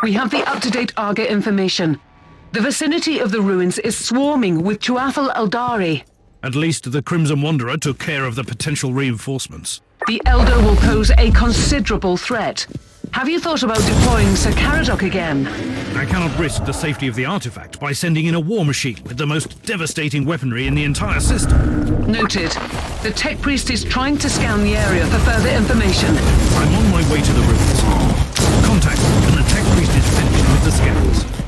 We have the up-to-date Arga information. The vicinity of the ruins is swarming with Tuathal Eldari. At least the Crimson Wanderer took care of the potential reinforcements. The Elder will pose a considerable threat. Have you thought about deploying Sir Caradoc again? I cannot risk the safety of the artifact by sending in a war machine with the most devastating weaponry in the entire system. Noted. The Tech Priest is trying to scan the area for further information. I'm on my way to the ruins. Contact when the Tech Priest is finished with the scans.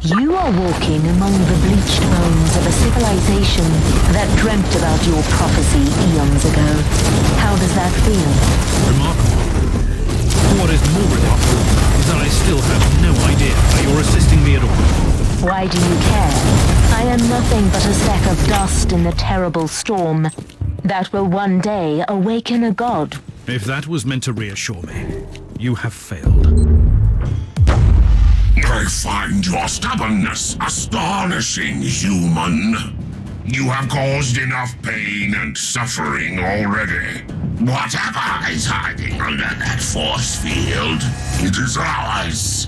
You are walking among the bleached bones of a civilization that dreamt about your prophecy eons ago. How does that feel? Remarkable. What is more remarkable is that I still have no idea how you're assisting me at all. Why do you care? I am nothing but a speck of dust in the terrible storm that will one day awaken a god. If that was meant to reassure me, you have failed. I find your stubbornness astonishing, human. You have caused enough pain and suffering already. Whatever is hiding under that force field, it is ours.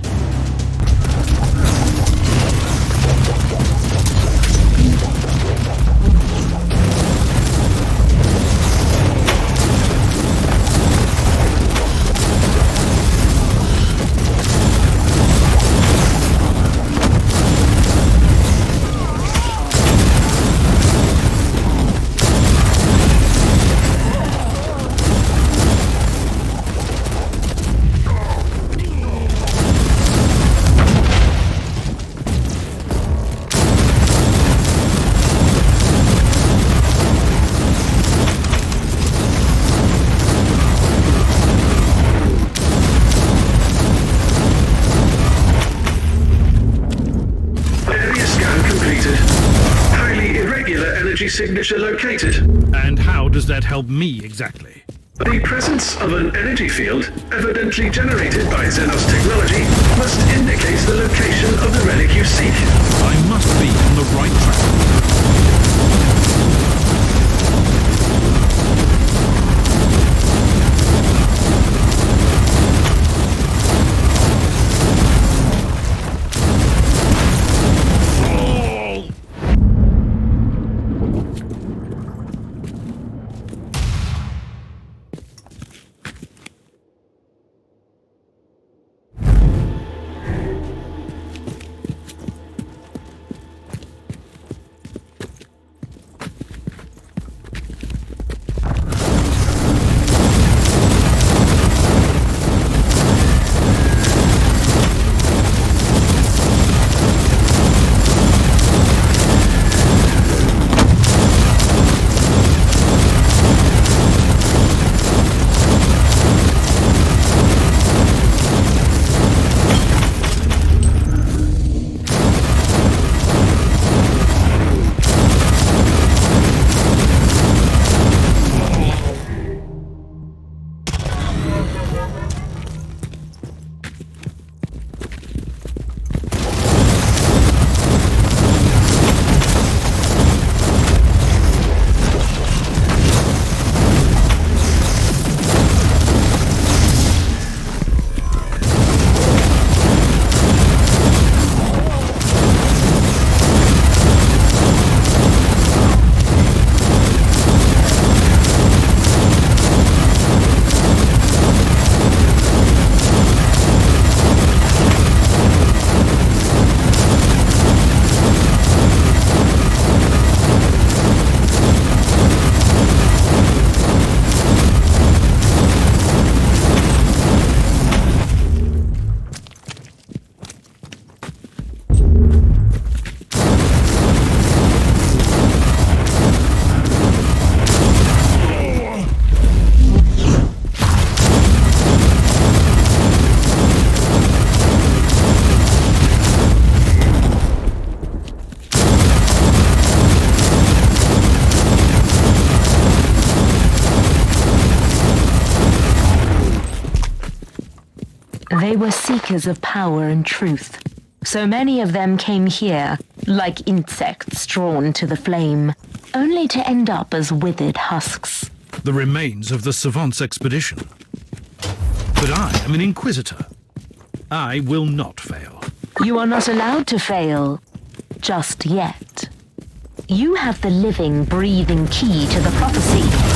Signature located. And how does that help me exactly? The presence of an energy field, evidently generated by Xenos technology, must indicate the location of the relic you seek. I must be on the right track. They were seekers of power and truth. So many of them came here, like insects drawn to the flame, only to end up as withered husks. The remains of the Savant's expedition. But I am an Inquisitor. I will not fail. You are not allowed to fail. Just yet. You have the living, breathing key to the prophecy.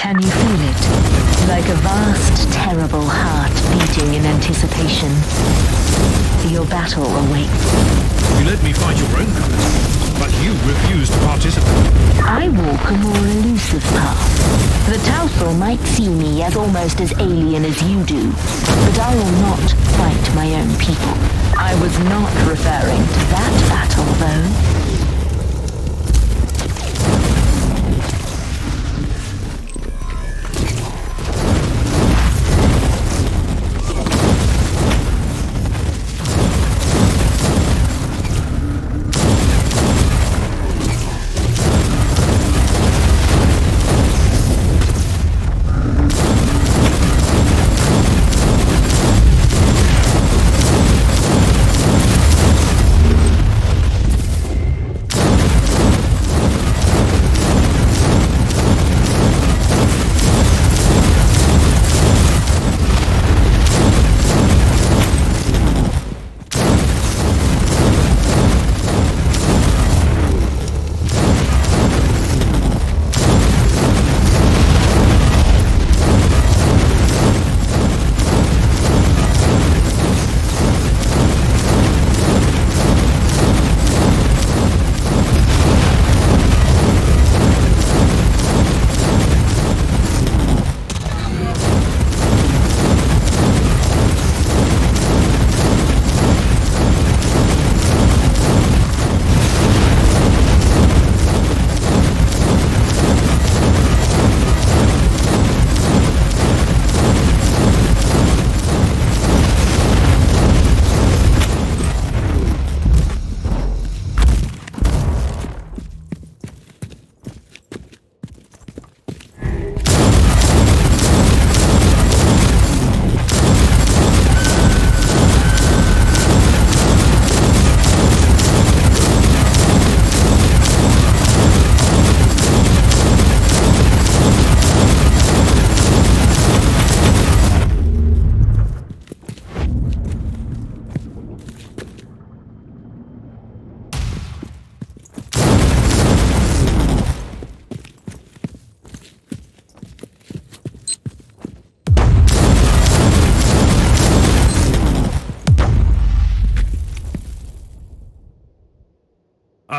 Can you feel it? Like a vast, terrible heart beating in anticipation. Your battle awaits. You let me fight your own battle, but you refused to participate. I walk a more elusive path. The Council might see me as almost as alien as you do, but I will not fight my own people. I was not referring to that battle, though.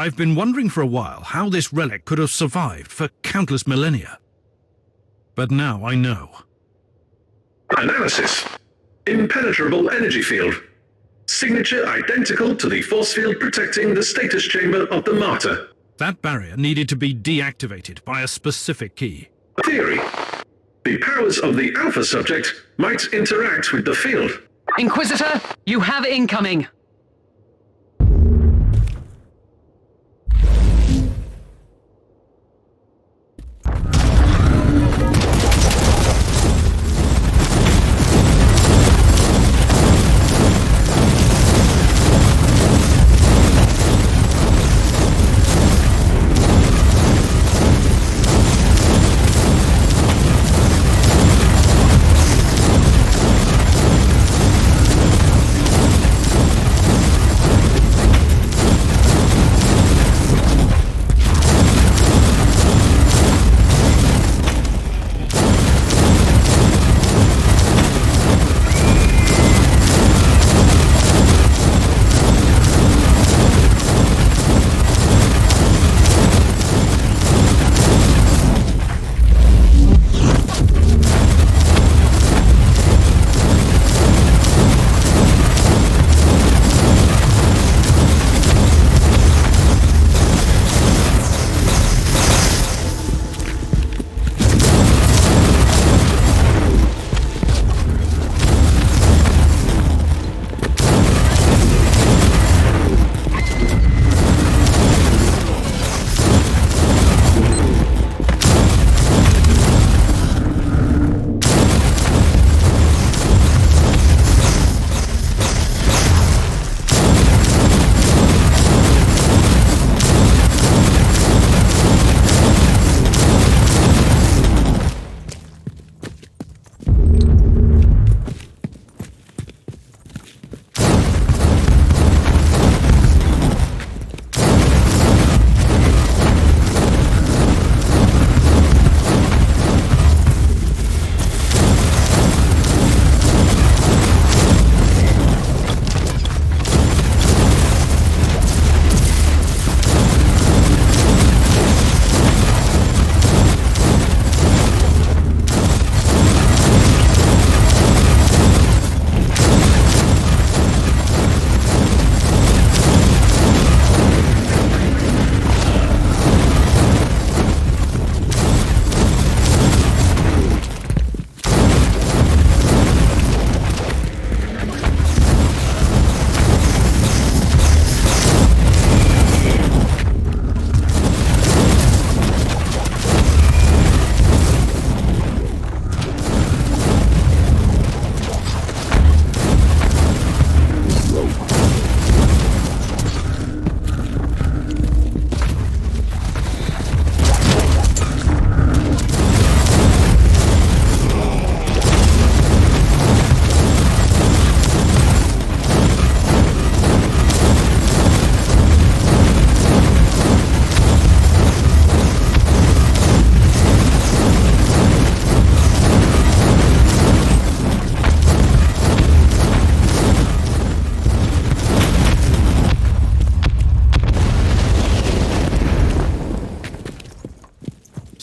I've been wondering for a while how this relic could have survived for countless millennia. But now I know. Analysis. Impenetrable energy field. Signature identical to the force field protecting the status chamber of the Martyr. That barrier needed to be deactivated by a specific key. Theory. The powers of the Alpha subject might interact with the field. Inquisitor, you have incoming.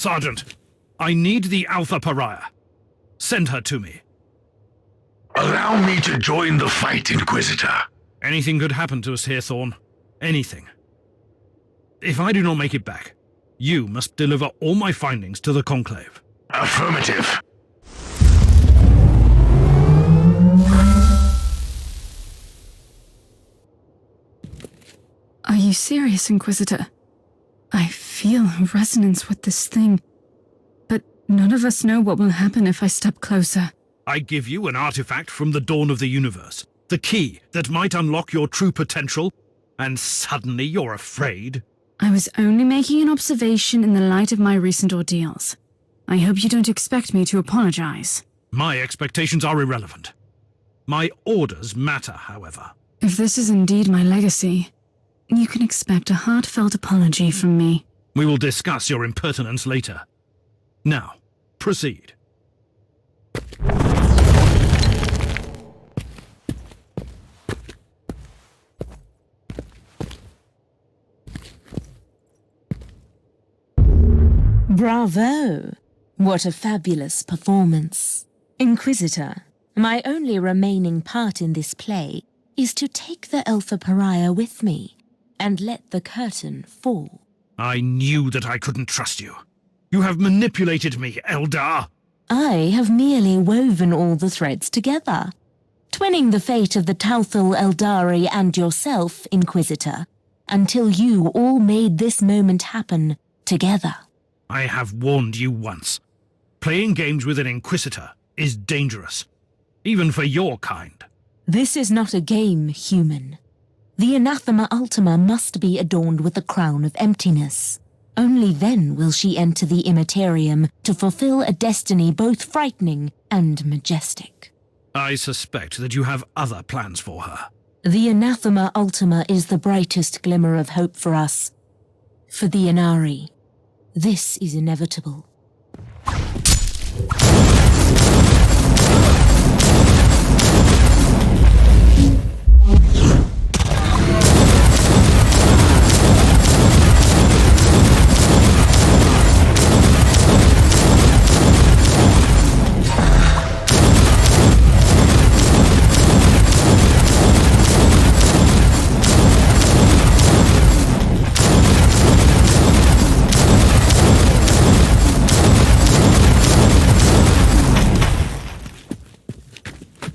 Sergeant, I need the Alpha Pariah. Send her to me. Allow me to join the fight, Inquisitor. Anything could happen to us here, Thorn. Anything. If I do not make it back, you must deliver all my findings to the Conclave. Affirmative. Are you serious, Inquisitor? I feel a resonance with this thing, but none of us know what will happen if I step closer. I give you an artifact from the dawn of the universe, the key that might unlock your true potential, and suddenly you're afraid? I was only making an observation in the light of my recent ordeals. I hope you don't expect me to apologize. My expectations are irrelevant. My orders matter, however. If this is indeed my legacy, you can expect a heartfelt apology from me. We will discuss your impertinence later. Now, proceed. Bravo! What a fabulous performance. Inquisitor, my only remaining part in this play is to take the Alpha Pariah with me and let the curtain fall. I knew that I couldn't trust you. You have manipulated me, Eldar. I have merely woven all the threads together, twinning the fate of the Tauthal Eldari and yourself, Inquisitor, until you all made this moment happen together. I have warned you once. Playing games with an Inquisitor is dangerous, even for your kind. This is not a game, human. The Anathema Ultima must be adorned with the crown of emptiness. Only then will she enter the Immaterium to fulfill a destiny both frightening and majestic. I suspect that you have other plans for her. The Anathema Ultima is the brightest glimmer of hope for us. For the Inari, this is inevitable.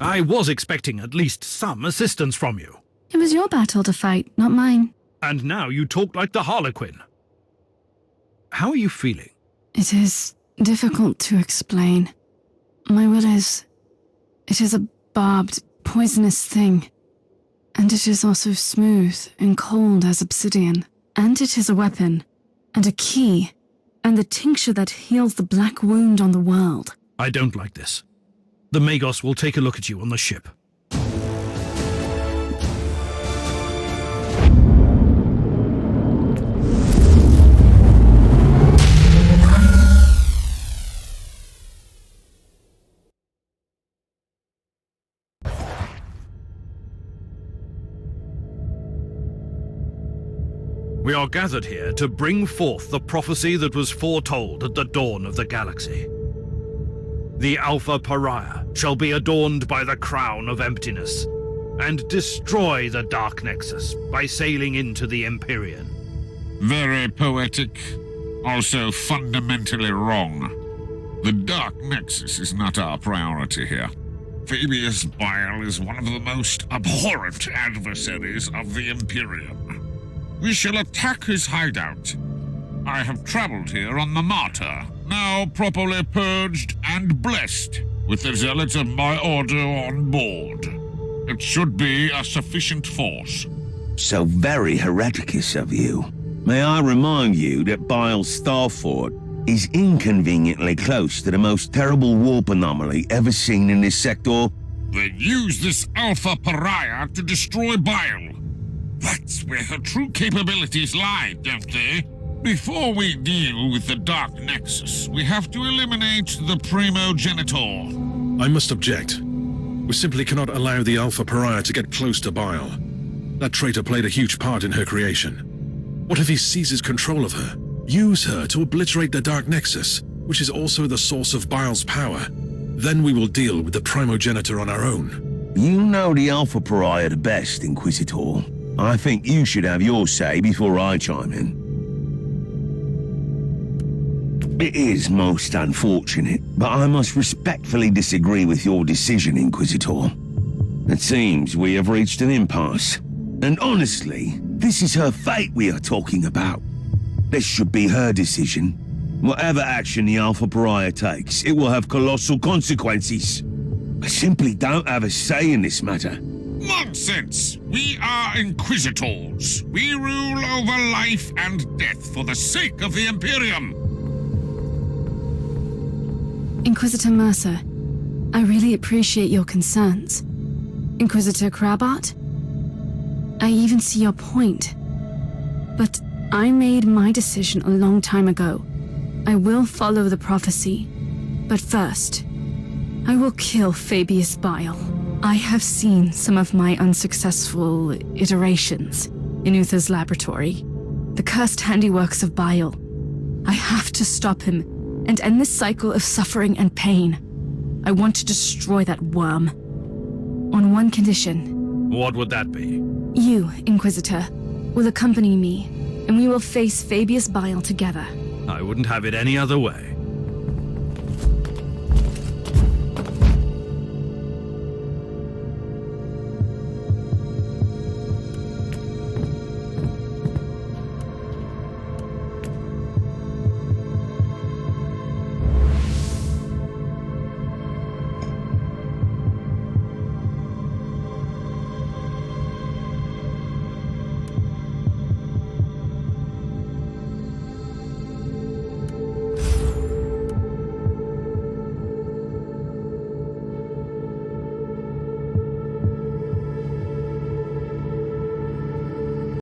I was expecting at least some assistance from you. It was your battle to fight, not mine. And now you talk like the Harlequin. How are you feeling? It is difficult to explain. My will is... It is a barbed, poisonous thing. And it is also smooth and cold as obsidian. And it is a weapon, and a key, and the tincture that heals the black wound on the world. I don't like this. The Magos will take a look at you on the ship. We are gathered here to bring forth the prophecy that was foretold at the dawn of the galaxy. The Alpha Pariah shall be adorned by the crown of emptiness, and destroy the Dark Nexus by sailing into the Empyrean. Very poetic, also fundamentally wrong. The Dark Nexus is not our priority here. Fabius Bile is one of the most abhorrent adversaries of the Empyrean. We shall attack his hideout. I have traveled here on the Martyr, now properly purged and blessed, with the zealots of my order on board. It should be a sufficient force. So very hereticous of you. May I remind you that Bile's Starfort is inconveniently close to the most terrible warp anomaly ever seen in this sector? Then use this Alpha Pariah to destroy Bile. That's where her true capabilities lie, don't they? Before we deal with the Dark Nexus, we have to eliminate the Primogenitor. I must object. We simply cannot allow the Alpha Pariah to get close to Bile. That traitor played a huge part in her creation. What if he seizes control of her, Use her to obliterate the Dark Nexus, which is also the source of Bile's power. Then we will deal with the Primogenitor on our own. You know the Alpha Pariah the best, Inquisitor. I think you should have your say before I chime in. It is most unfortunate, but I must respectfully disagree with your decision, Inquisitor. It seems we have reached an impasse. And honestly, this is her fate we are talking about. This should be her decision. Whatever action the Alpha Pariah takes, it will have colossal consequences. I simply don't have a say in this matter. Nonsense! We are Inquisitors. We rule over life and death for the sake of the Imperium. Inquisitor Mercer, I really appreciate your concerns. Inquisitor Crabart, I even see your point. But I made my decision a long time ago. I will follow the prophecy. But first, I will kill Fabius Bile. I have seen some of my unsuccessful iterations in Uther's laboratory. The cursed handiworks of Bile. I have to stop him and end this cycle of suffering and pain. I want to destroy that worm. On one condition. What would that be? You, Inquisitor, will accompany me, and we will face Fabius Bile together. I wouldn't have it any other way.